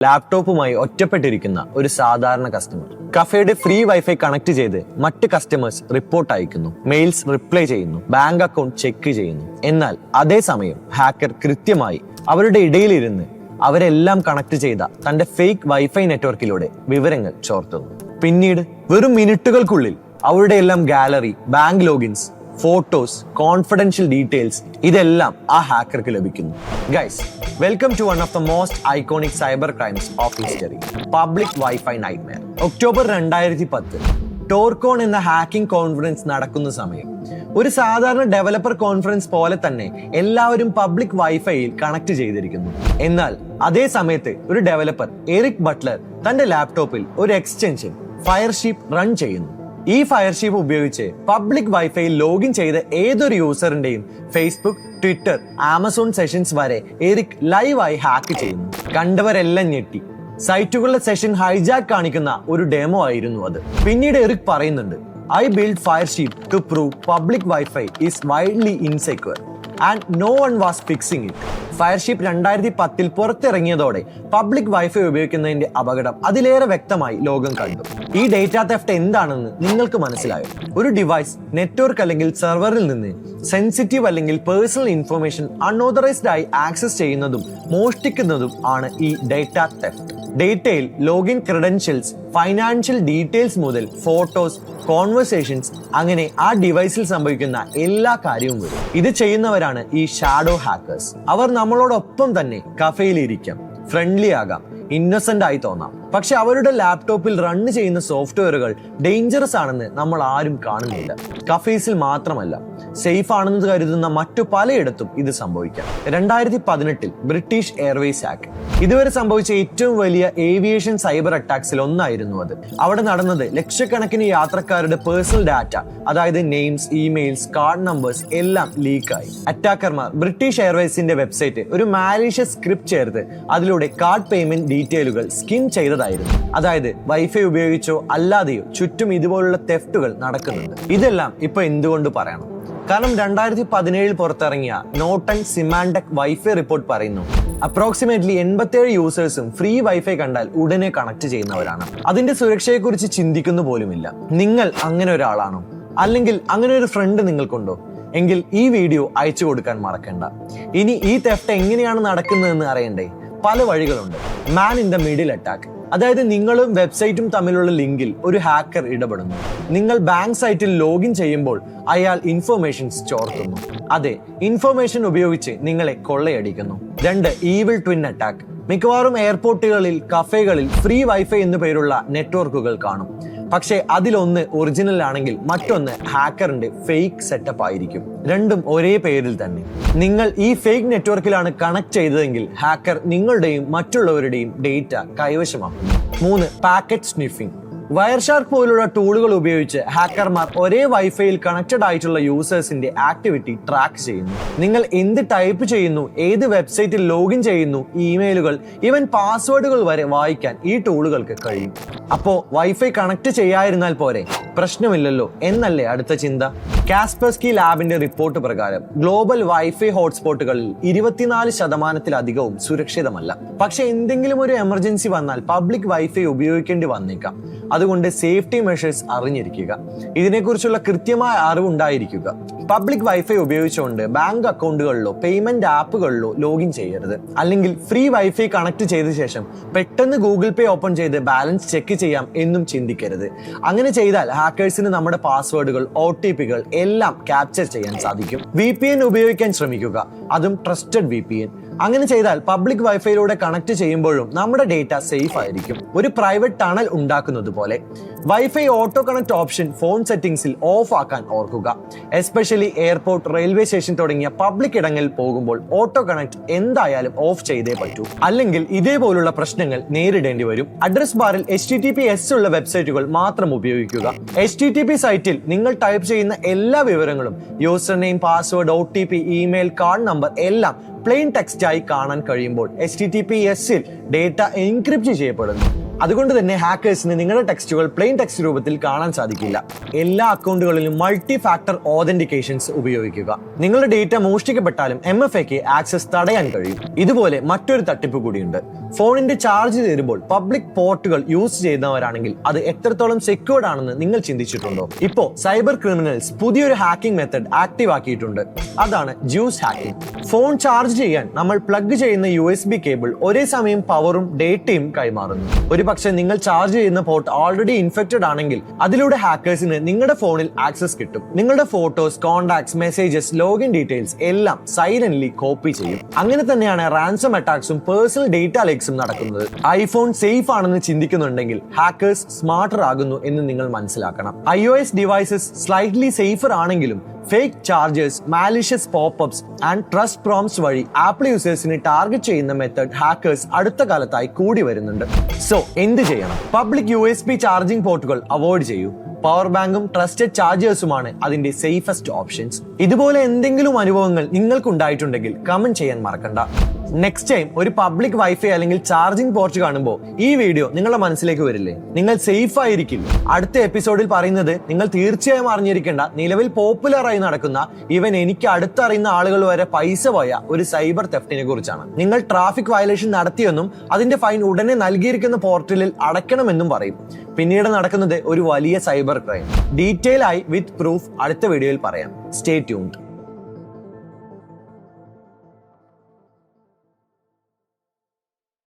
ലാപ്ടോപ്പുമായി ഒറ്റപ്പെട്ടിരിക്കുന്ന ഒരു സാധാരണ customer കഫേയുടെ free wifi connect ചെയ്ത് മറ്റ് കസ്റ്റമേഴ്സ് റിപ്പോർട്ട് അയക്കുന്നു, മെയിൽസ് റിപ്ലൈ ചെയ്യുന്നു, ബാങ്ക് അക്കൗണ്ട് ചെക്ക് ചെയ്യുന്നു. എന്നാൽ അതേസമയം ഹാക്കർ കൃത്യമായി അവരുടെ ഇടയിലിരുന്ന് അവരെല്ലാം കണക്ട് ചെയ്ത തന്റെ ഫേക്ക് വൈഫൈ നെറ്റ്വർക്കിലൂടെ വിവരങ്ങൾ ചോർത്തുന്നു. പിന്നീട് വെറും മിനിറ്റുകൾക്കുള്ളിൽ അവരുടെ എല്ലാം gallery, bank logins, photos, confidential details ഇതെല്ലാം ആ ഹാക്കർക്ക് ലഭിക്കുന്നു. Guys, welcome to one of the most iconic cyber crimes of history, public wifi nightmare. October 2010 ToorCon എന്ന ഹാക്കിംഗ് കോൺഫറൻസ് നടക്കുന്ന സമയം ഒരു സാധാരണ ഡെവലപ്പർ കോൺഫറൻസ് പോലെ തന്നെ എല്ലാവരും പബ്ലിക് വൈഫൈയിൽ കണക്ട് ചെയ്തിരിക്കുന്നു. എന്നാൽ അതേ സമയത്ത് ഒരു ഡെവലപ്പർ എറിക് ബട്ട്ലർ തന്റെ ലാപ്ടോപ്പിൽ ഒരു എക്സ്റ്റൻഷൻ ഫയർഷീപ്പ് റൺ ചെയ്യുന്നു. ഈ ഫയർഷീപ്പ് ഉപയോഗിച്ച് പബ്ലിക് വൈഫൈയിൽ ലോഗിൻ ചെയ്ത ഏതൊരു യൂസറിന്റെയും ഫേസ്ബുക്ക്, ട്വിറ്റർ, ആമസോൺ സെഷൻസ് വരെ എറിക് ലൈവായി ഹാക്ക് ചെയ്യുന്നു. കണ്ടവരെല്ലാം ഞെട്ടി. സൈറ്റുകളുടെ സെഷൻ ഹൈജാക്ക് കാണിക്കുന്ന ഒരു ഡെമോ ആയിരുന്നു അത്. പിന്നീട് എറിക് പറയുന്നുണ്ട്, I built Firesheep to prove public Wi-Fi is widely insecure and no one was fixing it. Firesheep 2010 പുറത്തിറങ്ങിയതോടെ പബ്ലിക് വൈഫൈ ഉപയോഗിക്കുന്നതിന്റെ അപകടം അതിലേറെ വ്യക്തമായി ലോകം കണ്ടു. ഈ ഡേറ്റ തെഫ്റ്റ് എന്താണെന്ന് നിങ്ങൾക്ക് മനസ്സിലായോ? ഒരു ഡിവൈസ്, നെറ്റ്വർക്ക് അല്ലെങ്കിൽ സെർവറിൽ നിന്ന് സെൻസിറ്റീവ് അല്ലെങ്കിൽ പേഴ്സണൽ ഇൻഫർമേഷൻ അൺഓതറൈസ്ഡ് ആയി ആക്സസ് ചെയ്യുന്നതും മോഷ്ടിക്കുന്നതും ആണ് ഈ ഡേറ്റ തെഫ്റ്റ്. ഡേറ്റയിൽ ലോഗിൻ ക്രെഡൻഷ്യൽസ്, ഫൈനാൻഷ്യൽ ഡീറ്റെയിൽസ് മുതൽ ഫോട്ടോസ്, കോൺവെർസേഷൻസ്, അങ്ങനെ ആ ഡിവൈസിൽ സംഭവിക്കുന്ന എല്ലാ കാര്യവും വരും. ഇത് ചെയ്യുന്നവരാണ് ഈ ഷാഡോ ഹാക്കേഴ്സ്. അവർ നമ്മളോടൊപ്പം തന്നെ കഫേയിൽ ഇരിക്കാം, ഫ്രണ്ട്ലി ആകാം, ഇന്നസെന്റ് ആയി തോന്നാം. പക്ഷെ അവരുടെ ലാപ്ടോപ്പിൽ റൺ ചെയ്യുന്ന സോഫ്റ്റ്വെയറുകൾ ഡേഞ്ചറസ് ആണെന്ന് നമ്മൾ ആരും കാണുന്നില്ല. കഫേസിൽ മാത്രമല്ല, സേഫ് ആണെന്ന് കരുതുന്ന മറ്റു പലയിടത്തും ഇത് സംഭവിക്കാം. 2018 ബ്രിട്ടീഷ് എയർവേസ് ഹാക്ക് ഇതുവരെ സംഭവിച്ച ഏറ്റവും വലിയ ഏവിയേഷൻ സൈബർ അറ്റാക്സിൽ ഒന്നായിരുന്നു അത്. അവിടെ നടന്നത് ലക്ഷക്കണക്കിന് യാത്രക്കാരുടെ പേഴ്സണൽ ഡാറ്റ, അതായത് നെയിംസ്, ഇമെയിൽസ്, കാർഡ് നമ്പേഴ്സ് എല്ലാം ലീക്കായി. അറ്റാക്കർമാർ ബ്രിട്ടീഷ് എയർവേസിന്റെ വെബ്സൈറ്റ് ഒരു മാലീഷ്യസ് സ്ക്രിപ്റ്റ് ചേർത്ത് അതിലൂടെ കാർഡ് പേയ്മെന്റ് ഡീറ്റെയിലുകൾ സ്കിം ചെയ്തതായിരുന്നു. അതായത് വൈഫൈ ഉപയോഗിച്ചോ അല്ലാതെയോ ചുറ്റും ഇതുപോലുള്ള തെഫ്റ്റുകൾ നടക്കുന്നുണ്ട്. ഇതെല്ലാം ഇപ്പൊ എന്തുകൊണ്ട് പറയണം? കാരണം 2017 പുറത്തിറങ്ങിയ നോർട്ടൺ സിമാൻടെക് വൈഫൈ റിപ്പോർട്ട് പറയുന്നു, അപ്രോക്സിമേറ്റ്ലി 87 യൂസേഴ്സും ഫ്രീ വൈഫൈ കണ്ടാൽ ഉടനെ കണക്ട് ചെയ്യുന്നവരാണ്. അതിന്റെ സുരക്ഷയെക്കുറിച്ച് ചിന്തിക്കുന്നു പോലുമില്ല. നിങ്ങൾ അങ്ങനെ ഒരാളാണോ? അല്ലെങ്കിൽ അങ്ങനെ ഒരു ഫ്രണ്ട് നിങ്ങൾക്കുണ്ടോ? എങ്കിൽ ഈ വീഡിയോ അയച്ചു കൊടുക്കാൻ മറക്കണ്ട. ഇനി ഈ തെഫ്റ്റ് എങ്ങനെയാണ് നടക്കുന്നതെന്ന് അറിയണ്ടേ? പല വഴികളുണ്ട്. Man in the middle attack, അതായത് നിങ്ങളും വെബ്സൈറ്റും തമ്മിലുള്ള ലിങ്കിൽ ഒരു ഹാക്കർ ഇടപെടുന്നു. നിങ്ങൾ ബാങ്ക് സൈറ്റിൽ ലോഗിൻ ചെയ്യുമ്പോൾ അയാൾ ഇൻഫർമേഷൻസ് ചോർത്തുന്നു. അതെ, ഇൻഫർമേഷൻ ഉപയോഗിച്ച് നിങ്ങളെ കൊള്ളയടിക്കുന്നു. 2, ഈവിൾ ട്വിൻ അറ്റാക്ക്. മിക്കവാറും എയർപോർട്ടുകളിൽ, കഫേകളിൽ ഫ്രീ വൈഫൈ എന്നു പേരുള്ള നെറ്റ്വർക്കുകൾ കാണും. പക്ഷേ അതിലൊന്ന് ഒറിജിനൽ ആണെങ്കിൽ മറ്റൊന്ന് ഹാക്കറിന്റെ ഫേക്ക് സെറ്റപ്പ് ആയിരിക്കും. രണ്ടും ഒരേ പേരിൽ തന്നെ. നിങ്ങൾ ഈ ഫേക്ക് നെറ്റ്വർക്കിലാണ് കണക്ട് ചെയ്തതെങ്കിൽ ഹാക്കർ നിങ്ങളുടെയും മറ്റുള്ളവരുടെയും ഡേറ്റ കൈവശമാക്കുന്നു. 3, packet sniffing. വയർഷാർക്ക് പോലുള്ള ടൂളുകൾ ഉപയോഗിച്ച് ഹാക്കർമാർ ഒരേ വൈഫൈയിൽ കണക്റ്റഡ് ആയിട്ടുള്ള യൂസേഴ്സിന്റെ ആക്ടിവിറ്റി ട്രാക്ക് ചെയ്യുന്നു. നിങ്ങൾ എന്ത് ടൈപ്പ് ചെയ്യുന്നു, ഏത് വെബ്സൈറ്റിൽ ലോഗിൻ ചെയ്യുന്നു, ഇമെയിലുകൾ, ഈവൻ പാസ്വേഡുകൾ വരെ വായിക്കാൻ ഈ ടൂളുകൾക്ക് കഴിയും. അപ്പോ വൈഫൈ കണക്ട് ചെയ്യാതിരുന്നാൽ പോരെ, പ്രശ്നമില്ലല്ലോ എന്നല്ലേ അടുത്ത ചിന്ത? കാസ്പെർസ്കി ലാബിന്റെ റിപ്പോർട്ട് പ്രകാരം ഗ്ലോബൽ വൈഫൈ ഹോട്ട്സ്പോട്ടുകളിൽ 24%-ലധികവും സുരക്ഷിതമല്ല. പക്ഷെ എന്തെങ്കിലും ഒരു എമർജൻസി വന്നാൽ പബ്ലിക് വൈഫൈ ഉപയോഗിക്കേണ്ടി വന്നേക്കാം. അതുകൊണ്ട് സേഫ്റ്റി മെഷേഴ്സ് അറിഞ്ഞിരിക്കുക. ഇതിനെക്കുറിച്ചുള്ള കൃത്യമായ അറിവുണ്ടായിരിക്കുക. പബ്ലിക് വൈഫൈ ഉപയോഗിച്ചുകൊണ്ട് ബാങ്ക് അക്കൗണ്ടുകളിലോ പേയ്മെന്റ് ആപ്പുകളിലോ ലോഗിൻ ചെയ്യരുത്. അല്ലെങ്കിൽ ഫ്രീ വൈഫൈ കണക്ട് ചെയ്ത ശേഷം പെട്ടെന്ന് ഗൂഗിൾ പേ ഓപ്പൺ ചെയ്ത് ബാലൻസ് ചെക്ക് ചെയ്യാം എന്നും ചിന്തിക്കരുത്. അങ്ങനെ ചെയ്താൽ ഹാക്കേഴ്സിന് നമ്മുടെ പാസ്വേഡുകൾ, OTPകൾ എല്ലാം ക്യാപ്ചർ ചെയ്യാൻ സാധിക്കും. VPN ഉപയോഗിക്കാൻ ശ്രമിക്കുക, അതും ട്രസ്റ്റഡ് VPN. അങ്ങനെ ചെയ്താൽ പബ്ലിക് വൈഫൈയിലൂടെ കണക്ട് ചെയ്യുമ്പോഴും നമ്മുടെ ഡേറ്റ സേഫ് ആയിരിക്കും. ഒരു പ്രൈവറ്റ് ടണൽ ഉണ്ടാക്കുന്നത് പോലെ. Wifi auto connect option phone സെറ്റിംഗ്സിൽ ഓഫ് ആക്കാൻ ഓർക്കുക. എസ്പെഷ്യലി എയർപോർട്ട്, റെയിൽവേ സ്റ്റേഷൻ തുടങ്ങിയ പബ്ലിക് ഇടങ്ങളിൽ പോകുമ്പോൾ ഓട്ടോ കണക്ട് എന്തായാലും ഓഫ് ചെയ്തേ പറ്റൂ. അല്ലെങ്കിൽ ഇതേപോലുള്ള പ്രശ്നങ്ങൾ നേരിടേണ്ടി വരും. അഡ്രസ് ബാറിൽ HTTPS ഉള്ള വെബ്സൈറ്റുകൾ മാത്രം ഉപയോഗിക്കുക. HTTP സൈറ്റിൽ നിങ്ങൾ ടൈപ്പ് ചെയ്യുന്ന എല്ലാ വിവരങ്ങളും, user name, password, OTP, email, card number എല്ലാം പ്ലെയിൻ ടെക്സ്റ്റ് ആയി കാണാൻ കഴിയുമ്പോൾ HTTPS-ൽ ഡേറ്റ എൻക്രിപ്റ്റ് ചെയ്യപ്പെടുന്നു. അതുകൊണ്ട് തന്നെ ഹാക്കേഴ്സിന് നിങ്ങളുടെ ടെക്സ്റ്റുകൾ പ്ലെയിൻ ടെക്സ്റ്റ് രൂപത്തിൽ കാണാൻ സാധിക്കില്ല. എല്ലാ അക്കൗണ്ടുകളിലും മൾട്ടി ഫാക്ടർ ഓതന്റിക്കേഷൻസ് ഉപയോഗിക്കുക. നിങ്ങളുടെ ഡേറ്റ മോഷ്ടിക്കപ്പെട്ടാലും MFAക്ക് ആക്സസ് തടയാൻ കഴിയും. ഇതുപോലെ മറ്റൊരു തട്ടിപ്പ് കൂടിയുണ്ട്. ഫോണിന്റെ ചാർജ് തീരുമ്പോൾ പബ്ലിക് പോർട്ടുകൾ യൂസ് ചെയ്യുന്നവരാണെങ്കിൽ അത് എത്രത്തോളം സെക്യൂർഡ് ആണെന്ന് നിങ്ങൾ ചിന്തിച്ചിട്ടുണ്ടോ? ഇപ്പോ സൈബർ ക്രിമിനൽസ് പുതിയൊരു ഹാക്കിംഗ് മെത്തഡ് ആക്റ്റീവ് ആക്കിയിട്ടുണ്ട്. അതാണ് ജ്യൂസ് ഹാക്കിംഗ്. ഫോൺ ചാർജ് ചെയ്യാൻ നമ്മൾ പ്ലഗ് ചെയ്യുന്ന USB കേബിൾ ഒരേ സമയം പവറും ഡേറ്റയും കൈമാറുന്നു. ഒരു പക്ഷേ നിങ്ങൾ ചാർജ് ചെയ്യുന്ന പോർട്ട് ഓൾറെഡി ഇൻഫെക്റ്റഡ് ആണെങ്കിൽ അതിലൂടെ ഹാക്കേഴ്സിന് നിങ്ങളുടെ ഫോണിൽ ആക്സസ് കിട്ടും. നിങ്ങളുടെ photos, contacts, messages, login details എല്ലാം സൈലന്റ്ലി കോപ്പി ചെയ്യും. അങ്ങനെ തന്നെയാണ് റാൻസം അറ്റാക്സും പേഴ്സണൽ ഡേറ്റ ലേക്സും നടക്കുന്നത്. ഐഫോൺ സേഫ് ആണെന്ന് ചിന്തിക്കുന്നുണ്ടെങ്കിൽ ഹാക്കേഴ്സ് സ്മാർട്ടർ ആകുന്നു എന്ന് നിങ്ങൾ മനസ്സിലാക്കണം. iOS ഡിവൈസസ് സ്ലൈറ്റ്ലി സേഫർ ആണെങ്കിലും fake chargers, malicious popups and trust prompts വഴി ആപ്പിൾ യൂസേഴ്സിനെ ടാർഗറ്റ് ചെയ്യുന്ന മെത്തേഡ് ഹാക്കേഴ്സ് അടുത്ത കാലത്തായി കൂടി വരുന്നുണ്ട്. സോ എന്ത് ചെയ്യണം? പബ്ലിക് USB ചാർജിംഗ് പോർട്ടുകൾ അവോയ്ഡ് ചെയ്യൂ. പവർ ബാങ്കും ട്രസ്റ്റഡ് ചാർജേഴ്സുമാണ് അതിന്റെ സേഫസ്റ്റ് ഓപ്ഷൻസ്. ഇതുപോലെ എന്തെങ്കിലും അനുഭവങ്ങൾ നിങ്ങൾക്ക് ഉണ്ടായിട്ടുണ്ടെങ്കിൽ കമന്റ് ചെയ്യാൻ മറക്കണ്ട. നെക്സ്റ്റ് ടൈം ഒരു പബ്ലിക് വൈഫൈ അല്ലെങ്കിൽ ചാർജിംഗ് പോർട്ട് കാണുമ്പോൾ ഈ വീഡിയോ നിങ്ങളുടെ മനസ്സിലേക്ക് വരില്ലേ? നിങ്ങൾ സേഫ് ആയിരിക്കില്ല. അടുത്ത എപ്പിസോഡിൽ പറയുന്നത് നിങ്ങൾ തീർച്ചയായും അറിഞ്ഞിരിക്കേണ്ട, നിലവിൽ പോപ്പുലർ ആയി നടക്കുന്ന, ഈവൻ എനിക്ക് അടുത്തറിയുന്ന ആളുകൾ വരെ പൈസ പോയ ഒരു സൈബർ തെഫ്റ്റിനെ കുറിച്ചാണ്. നിങ്ങൾ ട്രാഫിക് വയലേഷൻ നടത്തിയെന്നും അതിന്റെ ഫൈൻ ഉടനെ നൽകിയിരിക്കുന്ന പോർട്ടലിൽ അടയ്ക്കണമെന്നും പറയും. പിന്നീട് നടക്കുന്നത് ഒരു വലിയ സൈബർ ക്രൈം. ഡീറ്റെയിൽ ആയി വിത്ത് പ്രൂഫ് അടുത്ത വീഡിയോയിൽ പറയാം. Stay tuned.